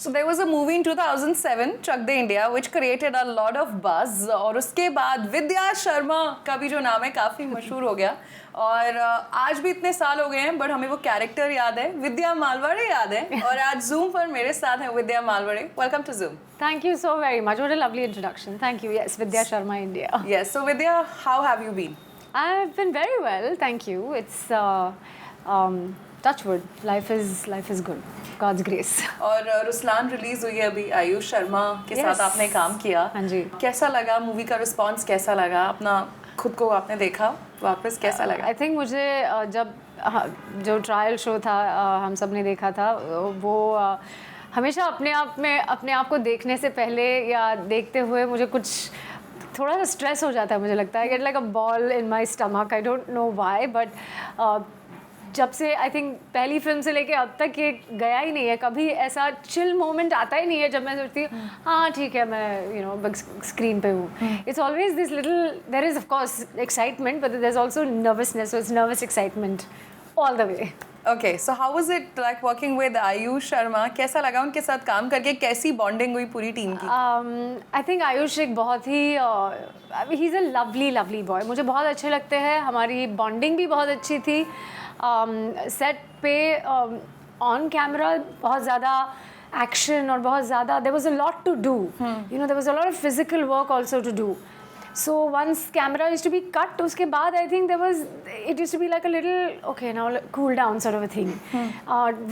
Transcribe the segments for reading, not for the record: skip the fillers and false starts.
So there was a movie in 2007, Chak De India, which created a lot of buzz. और उसके बाद विद्या शर्मा का भी जो नाम है काफ़ी मशहूर हो गया. और आज भी इतने साल हो गए हैं, बट हमें वो कैरेक्टर याद है, विद्या मालवाड़े याद है. और आज Zoom पर मेरे साथ हैं विद्या मालवाड़े. Welcome to Zoom. Thank you so very much. What a lovely introduction. Thank you. Yes, Vidya Sharma, India. Yes. So Vidya, how have you been? I've been very well. Thank you. It's touch wood. Life is good. God's grace. और Ruslan release हुई है अभी, आयुष शर्मा के साथ आपने काम किया. हाँ जी. कैसा लगा मूवी का रिस्पॉन्स? कैसा लगा? अपना खुद को आपने देखा वापस, कैसा लगा? आई थिंक मुझे जब जो ट्रायल शो था हम सब ने देखा था, वो हमेशा अपने आप को देखने से पहले या देखते हुए मुझे कुछ थोड़ा सा स्ट्रेस हो जाता है. मुझे लगता है get like a ball in my stomach. I don't know why, but जब से आई थिंक पहली फिल्म से लेके अब तक ये गया ही नहीं है. कभी ऐसा चिल मोमेंट आता ही नहीं है जब मैं सोचती हूँ हाँ ठीक है मैं बिग स्क्रीन पे हूँ. It's always this little, there is of course excitement, but there is also nervousness. So it's nervous excitement all the way. Okay, so how was it like working with Ayush Sharma? कैसा लगा उनके साथ काम करके? कैसी bonding हुई पूरी टीम की? आई थिंक आयुष एक बहुत ही ही इज़ अ लवली बॉय. मुझे बहुत अच्छे लगते हैं. हमारी बॉन्डिंग भी बहुत अच्छी थी. सेट पे ऑन कैमरा बहुत ज़्यादा एक्शन और बहुत ज़्यादा there was a lot to do. There was a lot of physical work also to do. So once camera used to be cut, उसके बाद I think it used to be like a little okay now cool down sort of a thing.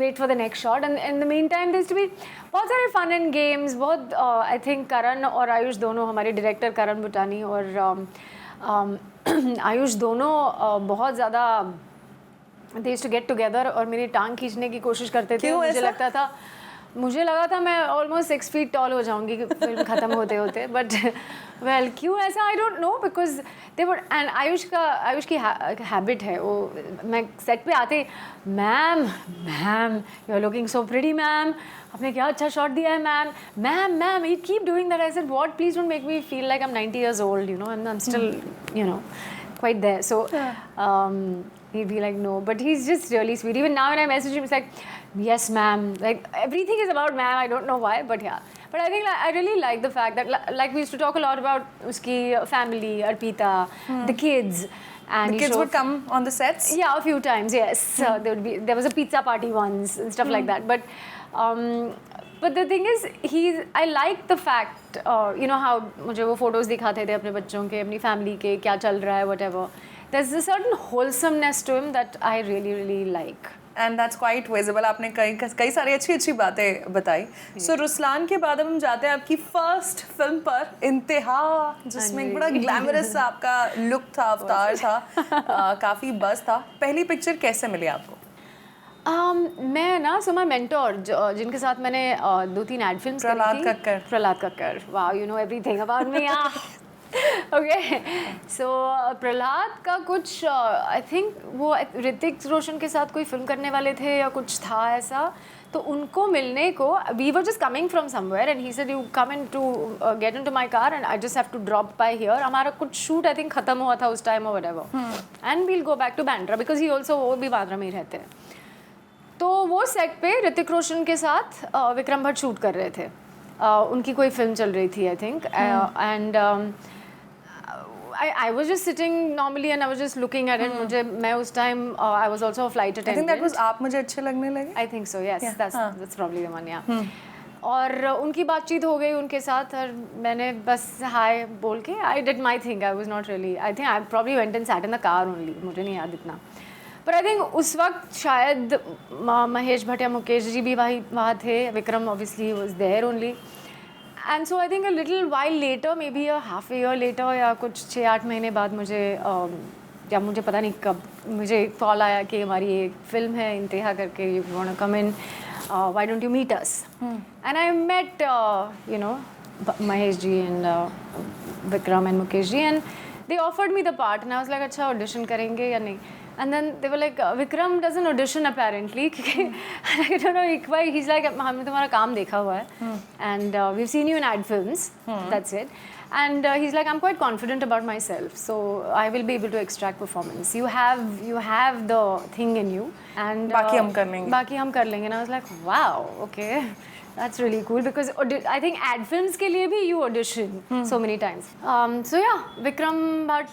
Wait for the next shot, and in the meantime there used to be बहुत सारे fun and games. बहुत I think करण और आयुष दोनों, हमारे director करण बुटानी और आयुष दोनों बहुत ज़्यादा they used to get together और मेरी टांग खींचने की कोशिश करते थे. मुझे लगा था मैं ऑलमोस्ट 6 फीट टॉल हो जाऊंगी फिल्म ख़त्म होते होते. बट वेल क्यों ऐसा I don't know, because they were and Ayush की हैबिट है वो. मैं सेट पे आते ma'am you are looking so pretty ma'am, आपने क्या अच्छा शॉट दिया है ma'am you keep doing that. I said what, please don't make me feel like I am 90 years old, I am still quite there. So he'd be like no, but he's just really sweet. Even now when I message him, it's like yes ma'am, like everything is about ma'am. I don't know why, but yeah. But I think I really like the fact that like we used to talk a lot about uski family, Arpita, the kids. And the kids would come on the sets? Yeah, a few times, yes. There was a pizza party once and stuff like that. But the thing is, I like the fact, how मुझे वो photos दिखाते थे अपने बच्चों के, अपनी family के, क्या चल रहा है, whatever. There's a certain wholesomeness to him that I really, really like. And that's quite visible. आपने कई सारी अच्छी बातें बताई. So रुस्लान के बाद अब हम जाते हैं आपकी फर्स्ट फिल्म पर, इंतहा, जिसमें बड़ा ग्लैमरस सा आपका लुक था, अवतार था, काफ़ी बज़ था. पहली पिक्चर कैसे मिली आपको? मैं ना माय मेंटोर जिनके साथ मैंने 2-3 एड फिल्म्स करी थी. Prahlad Kakkar. Wow, you know everything about me. Okay, so Prahlad का कुछ आई थिंक वो ऋतिक रोशन के साथ कोई फिल्म करने वाले थे या कुछ था ऐसा. तो उनको मिलने को, we were just coming from somewhere and he said you come in to get into my car and I just have to drop by here. हमारा कुछ शूट आई थिंक खत्म हुआ था उस टाइम और whatever, and we'll go back to Bandra because he also, वो भी बांद्रा में ही रहते हैं. तो वो सेट पे ऋतिक रोशन के साथ विक्रम भट्ट शूट कर रहे थे. उनकी कोई फिल्म चल रही थी I think, and I was just sitting normally and I was just looking at it. मैं उस time I was also a flight attendant. I think that was आप मुझे अच्छे लगने लगे. I think so, yes. Yeah. That's probably the one, yeah. और उनकी बातचीत हो गई उनके साथ और मैंने बस हाय बोल के I did my thing. I was not really, I think I probably went and sat in the car only. मुझे नहीं याद इतना. पर आई थिंक उस वक्त शायद महेश भट्ट या मुकेश जी भी वहाँ थे. Vikram obviously was there only. And so I think a little while later, maybe a half year later या कुछ 6-8 महीने बाद मुझे या मुझे पता नहीं कब मुझे कॉल आया कि हमारी एक फिल्म है इंतहा करके, you want to come in, why don't you meet us. And I met Mahesh ji and Vikram and Mukesh ji and they offered me the part and I was like अच्छा ऑडिशन करेंगे या नहीं. And then they were like, Vikram doesn't audition apparently. I don't know why. He's like, हमने तुम्हारा काम देखा हुआ है, and we've seen you in ad films. That's it. And he's like, I'm quite confident about myself, so I will be able to extract performance. You have the thing in you, and बाकी हम कर लेंगे. बाकी हम कर लेंगे. And I was like, wow, okay. That's really cool because I think ad films के लिए भी you audition so many times. So yeah, Vikram Bhatt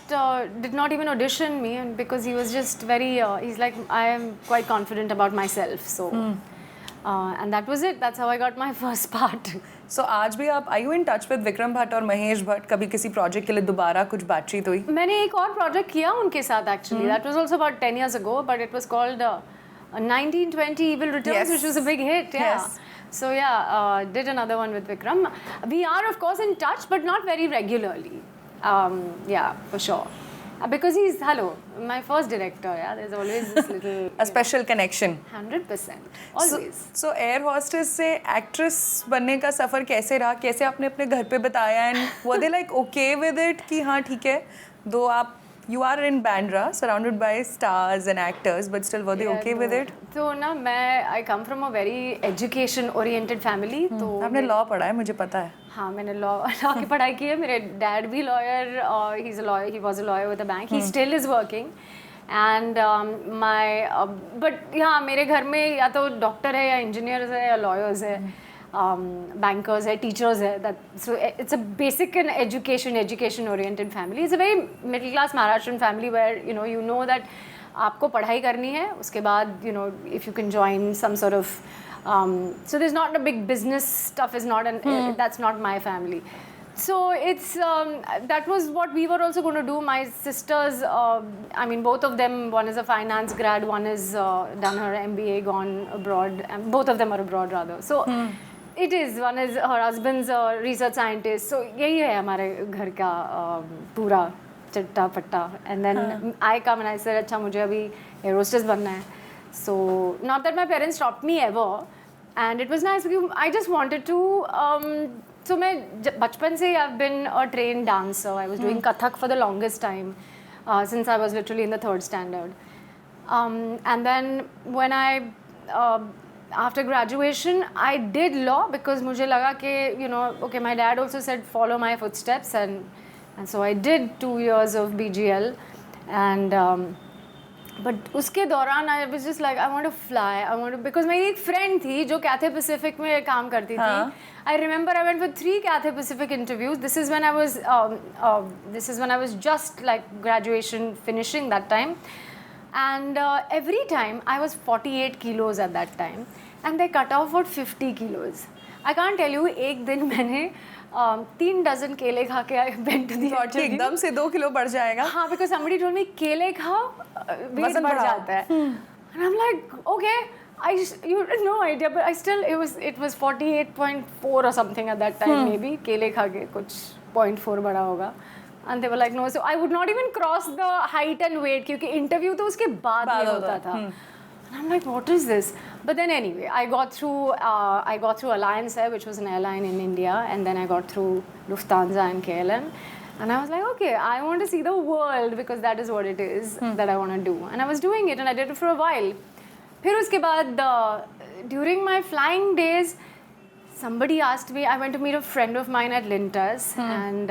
did not even audition me, and because he was just very, he's like, I am quite confident about myself. So, and that was it. That's how I got my first part. So आज भी आप, are you in touch with Vikram Bhatt और महेश भट्ट? कभी किसी project के लिए दोबारा कुछ बातचीत हुई? मैंने एक और प्रोजेक्ट किया उनके साथ actually. That was also about 10 years ago, but it was called 1920 Evil Returns, Yes. which was a big hit. Yeah. Yes. So yeah, did another one with Vikram. We are of course in touch, but not very regularly. Yeah, for sure. Because he's my first director. Yeah, there's always this little A special connection. 100%. Always. So air hostess से actress बनने का सफर कैसे रहा? कैसे आपने अपने घर पे बताया? And were they like okay with it कि हाँ ठीक है? दो आप you are in Bandra, surrounded by stars and actors, but still were they okay with it? तो ना I come from a very education oriented family. तो आपने law पढ़ा है, मुझे पता है. हाँ, मैंने law की पढ़ाई की है. मेरे dad भी lawyer, he's a lawyer. He was a lawyer with a bank. He still is working. And but yeah, मेरे घर में या तो doctor है या engineers है या lawyers है. Bankers hai, teachers hai. So it's a basic and education oriented family. It's a very middle class Maharashtrian family where you know that आपको पढ़ाई करनी है, उसके बाद if you can join some sort of so there's not a big business stuff is not that's not my family. So it's that was what we were also going to do. My sisters, I mean both of them, one is a finance grad, one is done her MBA, gone abroad, and both of them are abroad rather. So it is, one is her husband's a research scientist. So यही है हमारे घर का पूरा चिट्टा पट्टा. And then I come and I said अच्छा मुझे अभी air hostess बनना है. So not that my parents stopped me ever, and it was nice because I just wanted to so मैं बचपन से I've been a trained dancer. I was doing Kathak for the longest time since I was literally in the 3rd standard. And then when I after graduation, I did law because मुझे लगा कि okay, my dad also said follow my footsteps, and so I did 2 years of BGL, and but उसके दौरान I was just like I want to fly, because मेरी एक friend थी जो Cathay Pacific में काम करती थी. I remember I went for 3 Cathay Pacific interviews. This is when I was just like graduation finishing that time. And every time I was 48 kilos at that time, and they cut off for 50 kilos. I can't tell you, एक दिन मैंने 3 dozen केले खा के I went to the interview. एकदम से 2 kilo बढ़ जाएगा. हाँ, because somebody told me केले खाओ weight बढ़ जाता है. And I'm like, okay, you had no idea, but I still it was 48.4 or something at that time maybe. केले खा के कुछ 0.4 बढ़ा होगा. And they were like, no, so I would not even cross the height and weight क्योंकि interview तो उसके बाद में होता था. And I'm like, what is this? But then anyway, I got through Alliance Air, which was an airline in India, and then I got through Lufthansa and KLM. And I was like, okay, I want to see the world because that is what it is that I want to do. And I was doing it, and I did it for a while. फिर उसके बाद during my flying days, somebody asked me, I went to meet a friend of mine at Lintas, and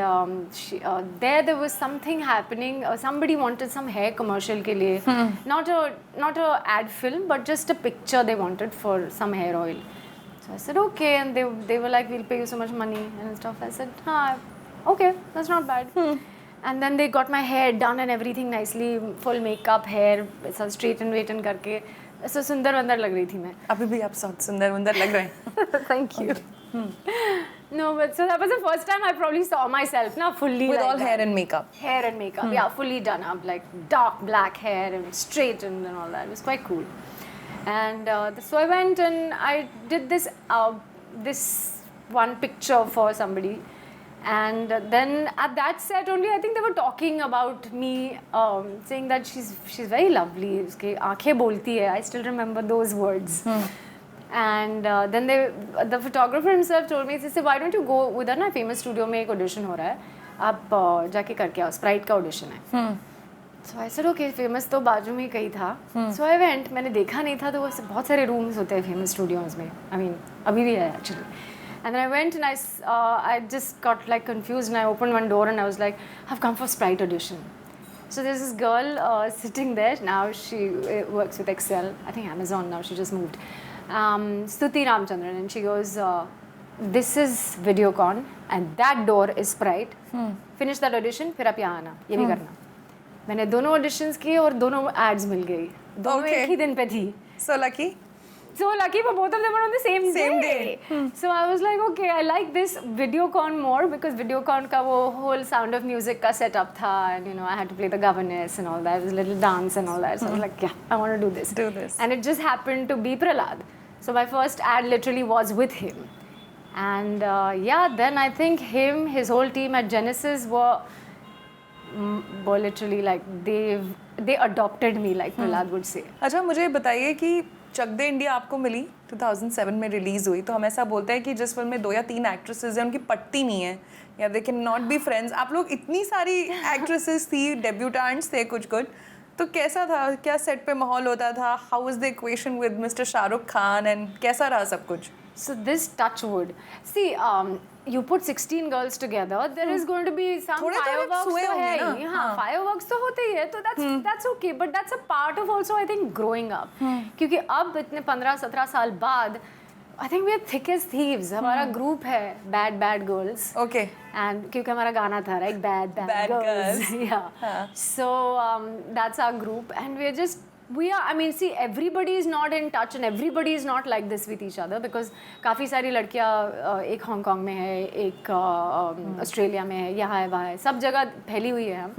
there was something happening. Somebody wanted some hair commercial के लिए, not a ad film, but just a picture they wanted for some hair oil. So I said okay, and they were like, we'll pay you so much money and stuff. I said, okay, that's not bad. And then they got my hair done and everything nicely, full makeup, hair, straighten करके. ऐसा सुंदर वंदर लग रही थी मैं. अभी भी आप सुंदर वंदर लग रहे हैं. Thank you. No, but so that was the first time I probably saw myself now fully with like all that. hair and makeup. Hair and makeup, yeah, fully done up, like dark black hair and straightened and all that. It was quite cool. And so I went and I did this one picture for somebody. And then at that set only, I think they were talking about me, saying that she's very lovely. Uske aankhein bolti hai. I still remember those words. And then the photographer himself told me, he said, why don't you go with her? ना famous studio में एक audition हो रहा है. आप जाके करके आओ. Sprite का audition है. So I said, okay, famous तो बाजू में कहीं था. So I went. मैंने देखा नहीं था तो वैसे बहुत सारे rooms होते हैं famous studios में. I mean, अभी भी है actually. And then I went and I just got like confused, and I opened one door and I was like, I've come for Sprite audition. So there's this girl sitting there. Now she works with Excel, I think Amazon now, she just moved. Stuti Ramchandran, and she goes, this is Videocon and that door is Sprite. Finish that audition, फिर आप यहाँ आना, ये भी करना. मैंने दोनों auditions किए और दोनों ads मिल गई. दोनों Okay. एक ही दिन पे थी. So lucky. So lucky, but both of them were on the same day. So I was like, okay, I like this Videocon more because Videocon का वो whole Sound of Music का setup था, and you know I had to play the governess and all that, it was a little dance and all that. So I was like, yeah, I want to do this. Do this. And it just happened to be Prahlad. So my first ad literally was with him. And yeah, then I think him, his whole team at Genesis were literally like they adopted me, like Prahlad would say. अच्छा मुझे बताइए कि चक दे India आपको मिली 2007 में release हुई, तो हम ऐसा बोलते हैं कि जिस फिल्म में 2 या 3 एक्ट्रेसेस हैं उनकी पट्टी नहीं है या they can not be friends. आप लोग इतनी सारी एक्ट्रेसेस थी, डेब्यूटेंट्स थे कुछ, तो कैसा था, क्या सेट पे माहौल होता था, how was the equation with mister Shahrukh Khan and कैसा रहा सब कुछ? So this touch wood. See, you put 16 girls together, there is going to be some थोड़े fireworks हुए तो होंगे है ना? ही. हाँ, fireworks तो होते ही है, तो that's okay. But that's a part of also I think growing up. क्योंकि अब इतने 15-17 साल बाद I think we are thick as thieves. हमारा group है bad girls. Okay. And क्योंकि हमारा गाना था right, bad Bad girls. girls. Yeah. So that's our group, and we are, I mean, see, everybody is not in touch and everybody is not like this with each other because काफ़ी सारी लड़कियाँ एक Hong Kong में है, एक Australia में है, यहाँ है, वहाँ है, सब जगह फैली हुई है हम.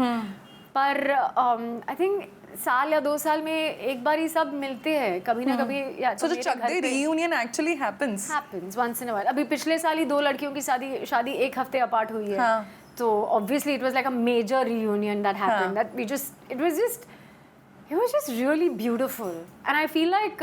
पर आई थिंक साल या 2 साल में एक बार ही सब मिलते हैं कभी ना कभी. या So the Chak De reunion actually happens. happens once in a while. अभी पिछले साल ही 2 लड़कियों की शादी 1 हफ्ते अपार्ट हुई है. हाँ. तो obviously it was like a major reunion that happened. हाँ. That it was just really beautiful. And I feel like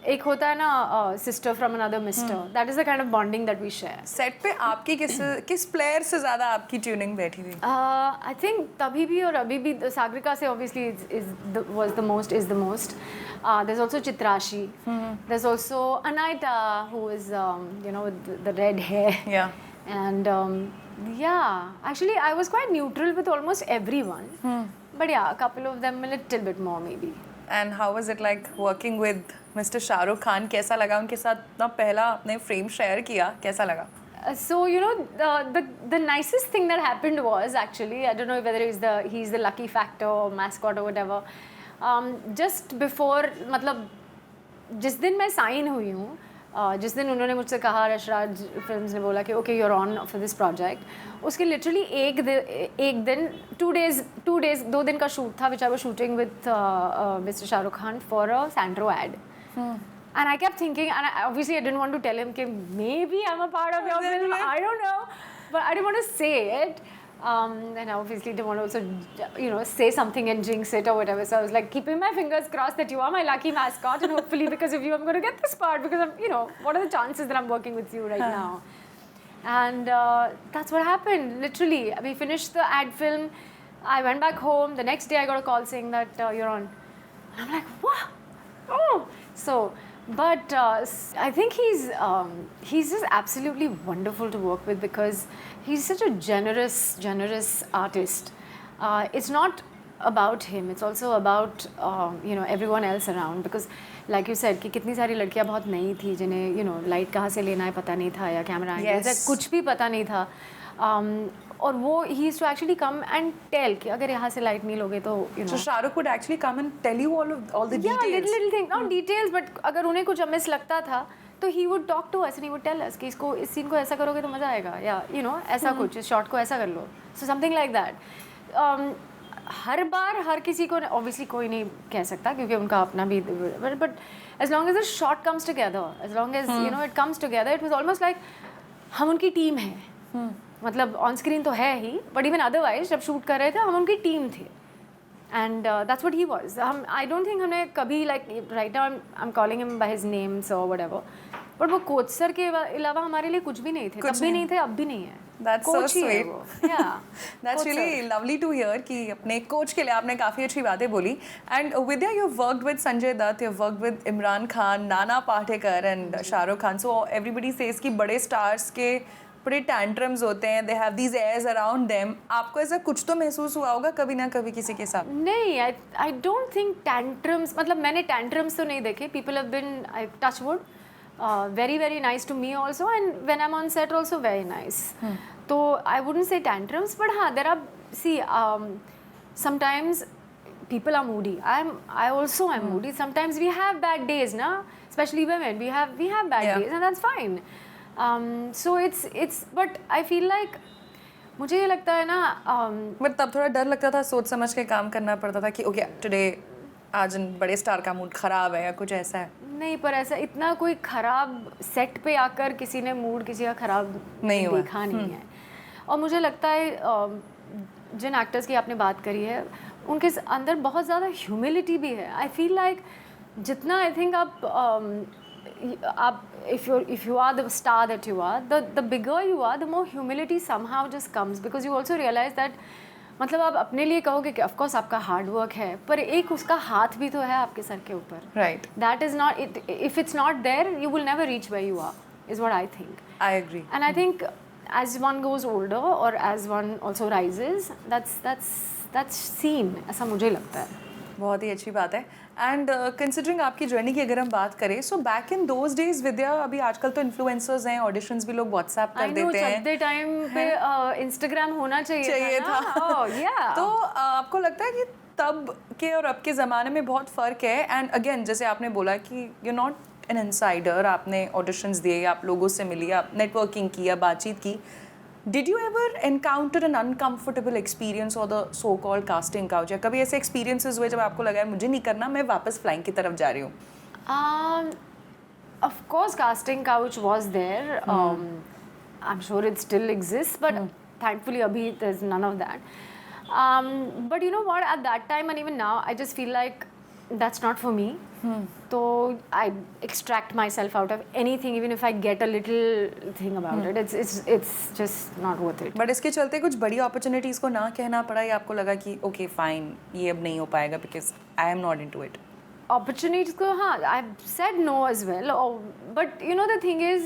एक होता है ना sister from another mister. That is the kind of bonding that we share. Set पे आपकी किस player से ज्यादा आपकी ट्यूनिंग बैठी थी? I think तभी भी और अभी भी सागरिका से obviously is the most. There's also Chitrashi. There's also Anaita, who is you know, with the red hair. Yeah. And yeah, actually I was quite neutral with almost everyone. But yeah, a couple of them a little bit more maybe. And how was it like working with Mr. Shahrukh Khan? कैसा लगा उनके साथ अपना पहला आपने frame share किया, कैसा लगा? So you know, the nicest thing that happened was actually, I don't know whether he's the lucky factor or mascot or whatever. Just before, मतलब जिस दिन मैं साइन हुई हूँ, जिस दिन उन्होंने मुझसे कहा, रशराज फिल्म्स ने बोला कि okay you are on for this project, उसके लिटरली एक दिन 2 2 दिन का शूट था, which I was shooting with mister Shahrukh Khan for a Sandro ad. And I kept thinking, and obviously I didn't want to tell him कि maybe I'm a part of your film, I don't know, but I didn't want to say it. And I obviously didn't want to also, you know, say something and jinx it or whatever. So I was like keeping my fingers crossed that you are my lucky mascot, and hopefully because of you I'm going to get this part, because I'm, you know, what are the chances that I'm working with you right now? And that's what happened. Literally, we finished the ad film. I went back home. The next day I got a call saying that you're on. And I'm like, what? Oh, so. But I think he's just absolutely wonderful to work with because he's such a generous artist. It's not about him, it's also about you know, everyone else around, because like you said कि कितनी सारी लड़कियां बहुत नई थी जिन्हें, you know, light कहाँ से लेना है पता नहीं था, या कैमरा एंगल कुछ भी पता नहीं था. और वो he used to actually come and tell कि अगर यहाँ से लाइट नहीं लोगे तो, you know. So Shahrukh would actually come and tell you all the details. Yeah, little thing, not details, but अगर उन्हें कुछ मिस लगता था तो he would talk to us and he would tell us कि इसको, इस सीन को ऐसा करोगे तो मज़ा आएगा, या you know, ऐसा कुछ, इस शॉट को ऐसा कर लो. So something like that. हर बार हर किसी को obviously कोई नहीं कह सकता क्योंकि उनका अपना भी, but as long as the shot comes together, as long as you know it comes together, it was almost like हम उनकी टीम है. मतलब ऑन स्क्रीन तो है ही, बट इवन अदरवाइज जब शूट कर रहे थे हम उनकी टीम थे. And that's what he was. हम, आई डोंट थिंक हमने कभी, like right now I am calling him by his names और व्हाटएवर, बट वो कोच सर के अलावा हमारे लिए कुछ भी नहीं थे. तब भी नहीं थे, अब भी नहीं है. That's so sweet. Yeah. That's really lovely to hear कि अपने कोच के लिए आपने काफ़ी अच्छी बातें बोली. And Vidya, you've worked with Sanjay Dutt, you've worked with Imran Khan, Nana Patekar and Shahrukh Khan. So everybody says कि बड़े stars के बड़े टैंट्रम्स होते हैं, they have these airs around them, आपको ऐसा कुछ तो महसूस हुआ होगा कभी ना कभी किसी के साथ? नहीं, आई डोंट थिंक टैंट्रम्स, मतलब मैंने टैंट्रम्स तो नहीं देखे. People have been, I touch wood, very very nice to me also, and when I am on set also very nice. तो I wouldn't say tantrums, but हाँ, there are, see, sometimes people are moody. I also am moody. Sometimes we have bad days, na, especially women, we have bad days, and that's fine. So it's but I feel like, मुझे ये लगता है ना, but तब थोड़ा डर लगता था, सोच समझ के काम करना पड़ता था कि ओके टुडे आज बड़े स्टार का मूड खराब है या कुछ ऐसा है? नहीं, पर ऐसा इतना कोई खराब सेट पे आकर किसी ने मूड किसी का खराब नहीं हुआ, देखा नहीं है. और मुझे लगता है जिन एक्टर्स की आपने बात करी है उनके अंदर बहुत ज़्यादा ह्यूमिलिटी भी है. आई फील लाइक जितना आई थिंक आप if you are the star that you are, the bigger you are, the more humility somehow just comes, because you also realize that, मतलब आप अपने लिए कहोगे कि ऑफकोर्स आपका हार्ड वर्क है, पर एक उसका हाथ भी तो है आपके सर के ऊपर. Right. That is not it. If it's not there you will never reach where you are, is what I think. I agree. And I think as one goes older or as one also rises, that's seen, ऐसा मुझे लगता है. बहुत ही अच्छी बात है. And considering आपकी journey की अगर हम बात करें, so back in those days Vidya, अभी आजकल तो इन्फ्लुएंसर्स हैं, ऑडिशंस भी लोग व्हाट्सएप कर देते हैं. चलते टाइम पे इंस्टाग्राम होना चाहिए था. yeah. तो आपको लगता है कि तब के और अब के ज़माने में बहुत फ़र्क है? एंड अगेन जैसे आपने बोला कि यू नॉट एन इनसाइडर, आपने ऑडिशंस दिए, आप लोगों से मिली, आप नेटवर्किंग की या बातचीत की. Did you ever encounter an uncomfortable experience or the so-called casting couch? या कभी ऐसे experiences हुए जब आपको लगा है मुझे नहीं करना, मैं वापस फ्लाइंग की तरफ जा रही हूँ? Of course, casting couch was there. I'm sure it still exists, but thankfully, abhi there's none of that. But you know what? At that time and even now, I just feel like that's not for me. So I extract myself out of anything, even if I get a little thing about it. It's just not worth it. But इसके चलते कुछ बड़ी opportunities को ना कहना पड़ा या आपको लगा कि ओके फाइन ये अब नहीं हो पाएगा because I am not into it? Opportunities को, हाँ, I've said no as well. But you know the thing is,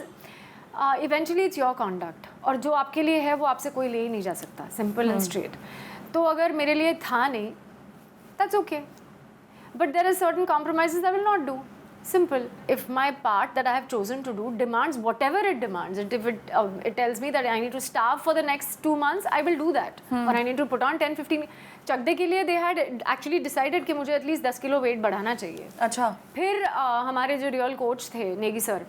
eventually it's your conduct. और जो आपके लिए है वो आपसे कोई ले ही नहीं जा सकता. Simple and straight. तो अगर मेरे लिए था नहीं, that's okay. But there are certain compromises I will not do. Simple. If my part that I have chosen to do demands whatever it demands, if it tells me that I need to starve for the next 2 months, I will do that. Or I need to put on 10-15. चकदे के लिए they had actually decided कि मुझे at least 10 kilo weight बढ़ाना चाहिए. अच्छा. फिर हमारे जो रियल कोच थे नेगी सर,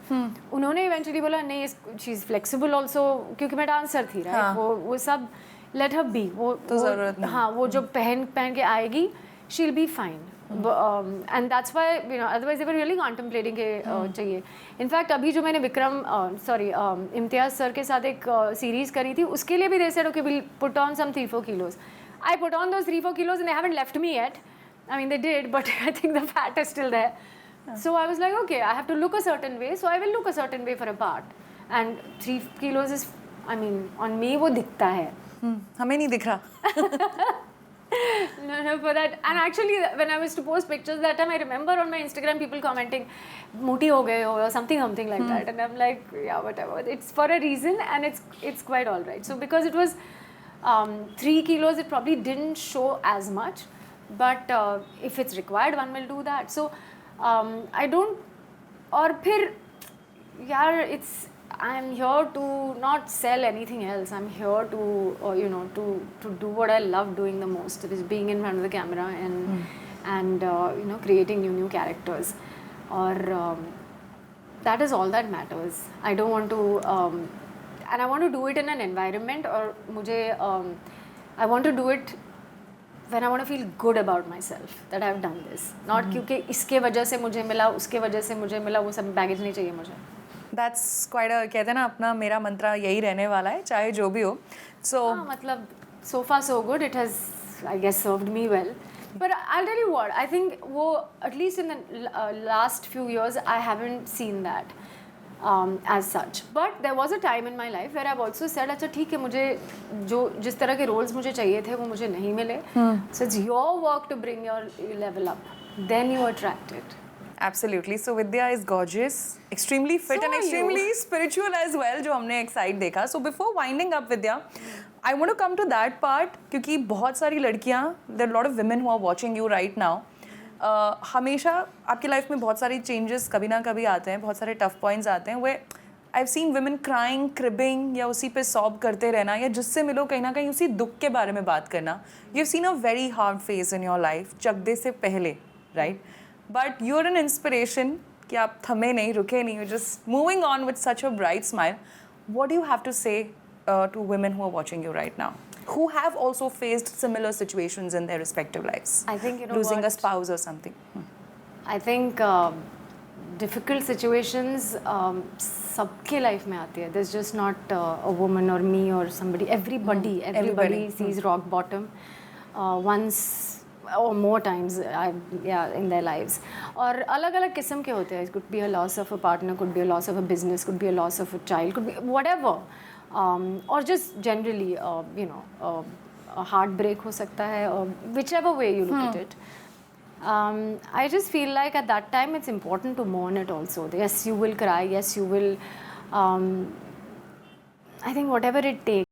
उन्होंने इवेंचुअली बोला नहीं, शी इज़ फ्लेक्सिबल ऑल्सो, क्योंकि मैं डांसर थी, राइट. वो सब लेट हर बी, वो तो ज़रूरत नहीं. हाँ, वो जब पहन के आएगी she will be fine. And that's why you know, otherwise they were really contemplating के चाहिए. इनफैक्ट अभी जो मैंने विक्रम इम्तियाज सर के साथ एक सीरीज करी थी, उसके लिए भी they said okay will put on some 3-4 kilos. I put on those 3-4 kilos and they haven't left me yet. I mean, they did, but I think the fat is still there. So I was like, okay, I have to look a certain way, so I will look a certain way for a part. And 3 kilos is, I mean, on me वो दिखता है. हमें नहीं दिख रहा. No, for that. And actually, when I was to post pictures that time, I remember on my Instagram people commenting, "Mooti ho gaye ho," or something like that. And I'm like, yeah, whatever. It's for a reason, and it's quite all right. So because it was 3 kilos, it probably didn't show as much. But if it's required, one will do that. So I don't. और फिर यार, I'm here to not sell anything else. I'm here to you know, to do what I love doing the most, is being in front of the camera and you know, creating new characters. Or that is all that matters. I don't want to and I want to do it in an environment, or मुझे I want to do it when I want to feel good about myself that I have done this. Not क्योंकि इसके वजह से मुझे मिला, उसके वजह से मुझे मिला, वो सब बैगेज नहीं चाहिए मुझे. That's quite a, कहते हैं ना, अपना मेरा मंत्रा यही रहने वाला है चाहे जो भी हो. So हाँ, मतलब so far so good. It has, I guess, served me well. But I'll tell you what, I think वो at least in the last few years I haven't seen that as such. But there was a time in my life where I've also said, अच्छा ठीक है, मुझे जिस तरह के roles मुझे चाहिए थे वो मुझे नहीं मिले. So it's your work to bring your level up. Then you attract it. Absolutely. So Vidya is gorgeous, extremely fit So and are you. extremely spiritual as well, जो हमने एक साइड देखा. So before winding up Vidya, I want to come to that part क्योंकि बहुत सारी लड़कियाँ, there are a lot of women who are watching you right now. हमेशा आपकी लाइफ में बहुत सारी चेंजेस कभी ना कभी आते हैं, बहुत सारे टफ पॉइंट्स आते हैं. वे I've seen women crying, cribbing या उसी पे सॉब करते रहना या जिससे मिलो कहीं ना कहीं उसी दुख के बारे में बात करना. You've seen a very hard phase in your life चकदे से पहले, right? But you're an inspiration कि आप थमे नहीं, रुके नहीं, you're just moving on with such a bright smile. What do you have to say to women who are watching you right now, who have also faced similar situations in their respective lives? I think, you know losing a what? spouse or something. I think difficult situations सबके life में आती है. There's just not a woman or me or somebody. Everybody sees rock bottom once or more times in their lives. और अलग अलग किस्म के होते हैं. It could be a loss of a partner, could be a loss of a business, could be a loss of a child, could be whatever. Or just generally a heartbreak हो सकता है, or whichever way you look at it. I just feel like at that time it's important to mourn it also. Yes, you will cry. Yes, you will. I think whatever it takes.